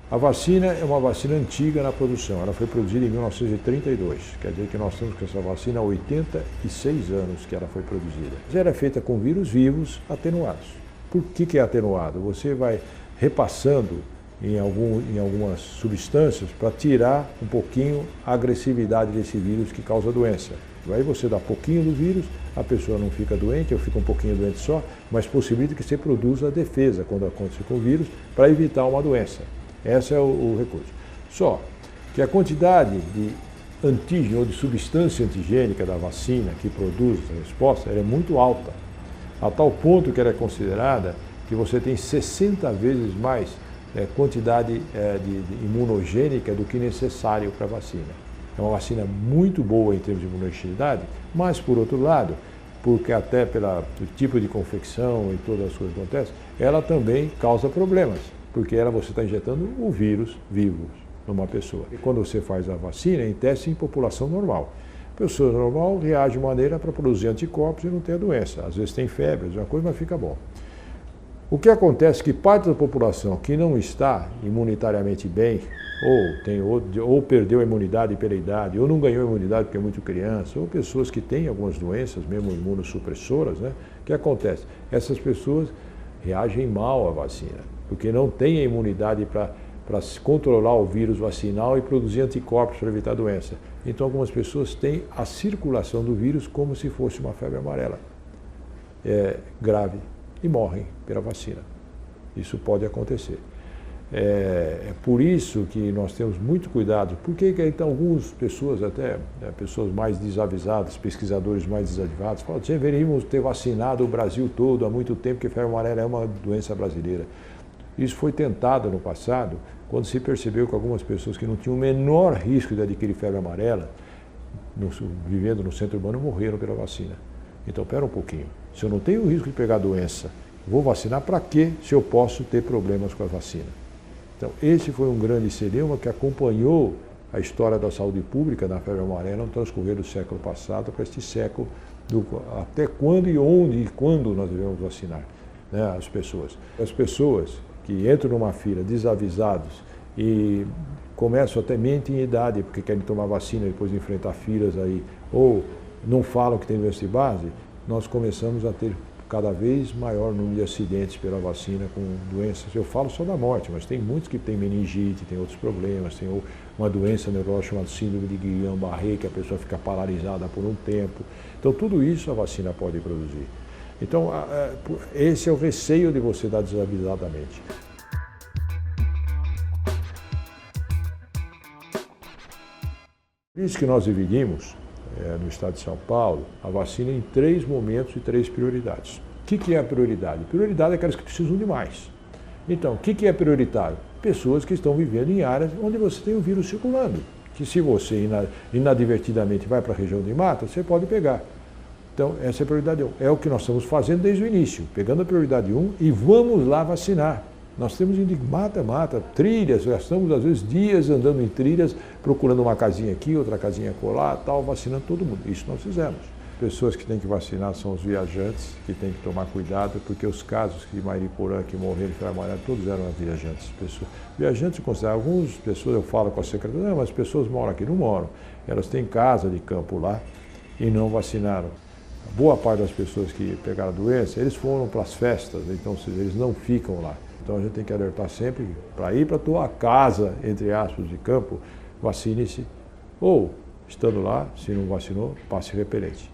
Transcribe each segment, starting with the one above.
A vacina é uma vacina antiga na produção, ela foi produzida em 1932, quer dizer que nós estamos com essa vacina há 86 anos que ela foi produzida. Ela é feita com vírus vivos atenuados. Por que é atenuado? Você vai repassando em algumas substâncias para tirar um pouquinho a agressividade desse vírus que causa a doença. Aí você dá pouquinho do vírus, a pessoa não fica doente, ou fica um pouquinho doente só, mas possibilita que você produza a defesa quando acontecer com o vírus para evitar uma doença. Esse é o recurso. Só que a quantidade de antígeno ou de substância antigênica da vacina que produz a resposta é muito alta, a tal ponto que ela é considerada que você tem 60 vezes mais quantidade de imunogênica do que necessário para a vacina. É uma vacina muito boa em termos de imunogenicidade, mas, por outro lado, porque até pelo tipo de confecção e todas as coisas que acontecem, ela também causa problemas, porque você está injetando o vírus vivo numa pessoa. E quando você faz a vacina, em teste em população normal. A pessoa normal reage de maneira para produzir anticorpos e não ter a doença. Às vezes tem febre, uma coisa, mas fica bom. O que acontece é que parte da população que não está imunitariamente bem, ou perdeu a imunidade pela idade, ou não ganhou a imunidade porque é muito criança, ou pessoas que têm algumas doenças, mesmo imunossupressoras, né? O que acontece? Essas pessoas reagem mal à vacina, porque não têm a imunidade para controlar o vírus vacinal e produzir anticorpos para evitar a doença. Então, algumas pessoas têm a circulação do vírus como se fosse uma febre amarela grave e morrem pela vacina. Isso pode acontecer. É por isso que nós temos muito cuidado. Por que então algumas pessoas, até pessoas mais desavisadas, pesquisadores mais desavisados, falam que deveríamos ter vacinado o Brasil todo há muito tempo, que a febre amarela é uma doença brasileira. Isso foi tentado no passado, quando se percebeu que algumas pessoas que não tinham o menor risco de adquirir febre amarela, vivendo no centro urbano, morreram pela vacina. Então, espera um pouquinho. Se eu não tenho o risco de pegar a doença, vou vacinar para quê se eu posso ter problemas com a vacina? Então, esse foi um grande celeuma que acompanhou a história da saúde pública da febre amarela no transcorrer do século passado para este século, até quando e onde e quando nós devemos vacinar, né, as pessoas. As pessoas que entram numa fila desavisados e começam até mentem em idade porque querem tomar vacina e depois enfrentar filas aí, ou não falam que tem doença de base, nós começamos a ter cada vez maior número de acidentes pela vacina com doenças. Eu falo só da morte, mas tem muitos que têm meningite, tem outros problemas, tem uma doença neurológica chamada síndrome de Guillain-Barré, que a pessoa fica paralisada por um tempo. Então, tudo isso a vacina pode produzir. Então, esse é o receio de você dar desavisadamente. Por isso que nós dividimos, no estado de São Paulo, a vacina em 3 momentos e 3 prioridades. O que é a prioridade? Prioridade é aquelas que precisam de mais. Então, o que é prioritário? Pessoas que estão vivendo em áreas onde você tem o vírus circulando. Que se você inadvertidamente vai para a região de mata, você pode pegar. Então, essa é a prioridade 1. É o que nós estamos fazendo desde o início, pegando a prioridade 1 e vamos lá vacinar. Nós temos indo de mata, trilhas, gastamos às vezes dias andando em trilhas, procurando uma casinha aqui, outra casinha colar, tal, vacinando todo mundo. Isso nós fizemos. Pessoas que têm que vacinar são os viajantes, que têm que tomar cuidado, porque os casos de Mariporã que morreram de febre amarela, todos eram viajantes. Viajantes, algumas pessoas, eu falo com a secretária, não, mas as pessoas moram aqui, não moram. Elas têm casa de campo lá e não vacinaram. Boa parte das pessoas que pegaram a doença, eles foram para as festas, então eles não ficam lá. Então a gente tem que alertar sempre para ir para a tua casa, entre aspas, de campo, vacine-se, ou, estando lá, se não vacinou, passe repelente.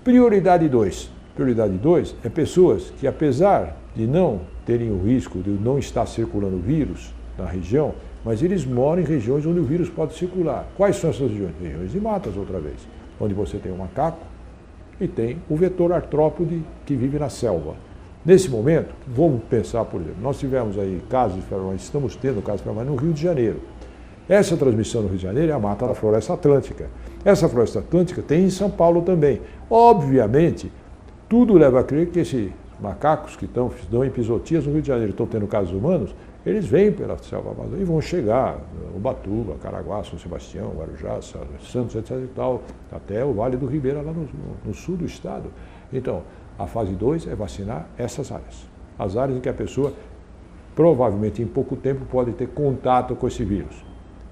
Prioridade 2. Prioridade 2 é pessoas que, apesar de não terem o risco de não estar circulando o vírus na região, mas eles moram em regiões onde o vírus pode circular. Quais são essas regiões? Regiões de matas, outra vez, onde você tem o macaco e tem o vetor artrópode que vive na selva. Nesse momento, vamos pensar, por exemplo, nós tivemos aí casos de febre amarela, estamos tendo casos de febre amarela no Rio de Janeiro. Essa transmissão no Rio de Janeiro é a mata da Floresta Atlântica. Essa Floresta Atlântica tem em São Paulo também. Obviamente, tudo leva a crer que esses macacos que dão episodias no Rio de Janeiro estão tendo casos humanos, eles vêm pela selva amazônica e vão chegar Ubatuba, Caraguá, São Sebastião, Guarujá, Santos, etc. e tal, até o Vale do Ribeira, lá no sul do estado. Então, a fase 2 é vacinar essas áreas. As áreas em que a pessoa provavelmente em pouco tempo pode ter contato com esse vírus.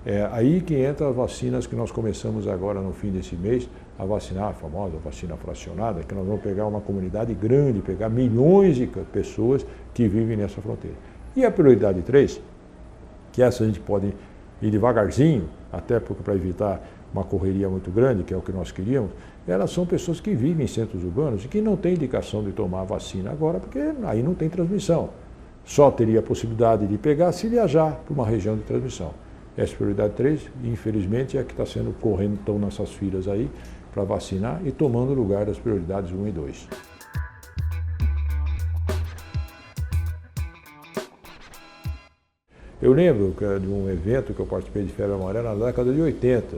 É aí que entra as vacinas que nós começamos agora no fim desse mês a vacinar, a famosa vacina fracionada, que nós vamos pegar uma comunidade grande, pegar milhões de pessoas que vivem nessa fronteira. E a prioridade 3, que essa a gente pode ir devagarzinho, até para evitar uma correria muito grande, que é o que nós queríamos, elas são pessoas que vivem em centros urbanos e que não têm indicação de tomar a vacina agora, porque aí não tem transmissão. Só teria a possibilidade de pegar se viajar para uma região de transmissão. Essa prioridade 3, infelizmente, é a que está sendo correndo, estão nessas filas aí, para vacinar e tomando o lugar das prioridades 1 e 2. Eu lembro de um evento que eu participei de Febre Amarela na década de 80,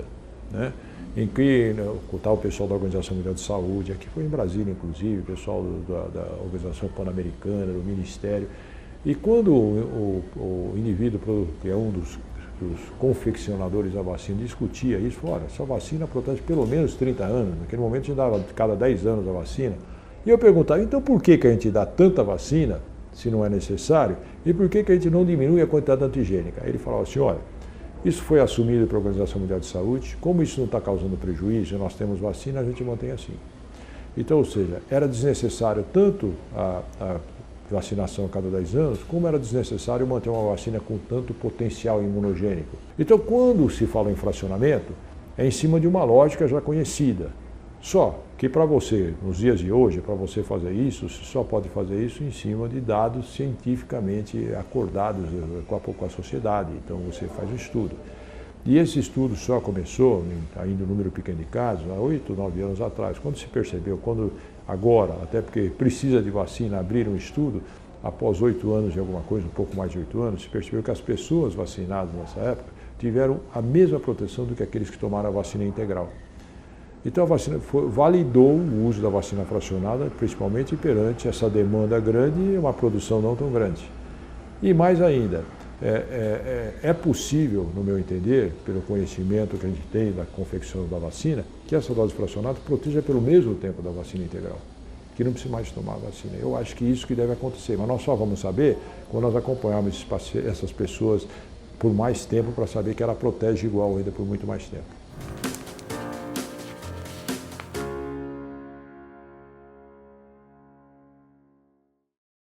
né, em que o pessoal da Organização Mundial de Saúde, aqui foi em Brasília, inclusive, o pessoal da Organização Pan-Americana, do Ministério, e quando o indivíduo, que é um dos confeccionadores da vacina, discutia isso, falou, olha, essa vacina protege pelo menos 30 anos, naquele momento a gente dava cada 10 anos a vacina, e eu perguntava, então por que a gente dá tanta vacina, se não é necessário, e por que a gente não diminui a quantidade antigênica? Aí ele falava assim, olha, isso foi assumido pela Organização Mundial de Saúde, como isso não está causando prejuízo, nós temos vacina, a gente mantém assim. Então, ou seja, era desnecessário tanto a vacinação a cada 10 anos, como era desnecessário manter uma vacina com tanto potencial imunogênico. Então, quando se fala em fracionamento, é em cima de uma lógica já conhecida. Só que para você, nos dias de hoje, para você fazer isso, você só pode fazer isso em cima de dados cientificamente acordados com a sociedade. Então, você faz um estudo. E esse estudo só começou, ainda um número pequeno de casos, há 8, 9 anos atrás. Quando se percebeu, agora, até porque precisa de vacina, abrir um estudo, após 8 anos de alguma coisa, um pouco mais de 8 anos, se percebeu que as pessoas vacinadas nessa época tiveram a mesma proteção do que aqueles que tomaram a vacina integral. Então a vacina validou o uso da vacina fracionada, principalmente perante essa demanda grande e uma produção não tão grande. E mais ainda, é possível, no meu entender, pelo conhecimento que a gente tem da confecção da vacina, que essa dose fracionada proteja pelo mesmo tempo da vacina integral, que não precisa mais tomar a vacina. Eu acho que isso que deve acontecer, mas nós só vamos saber quando nós acompanharmos essas pessoas por mais tempo para saber que ela protege igual ainda por muito mais tempo.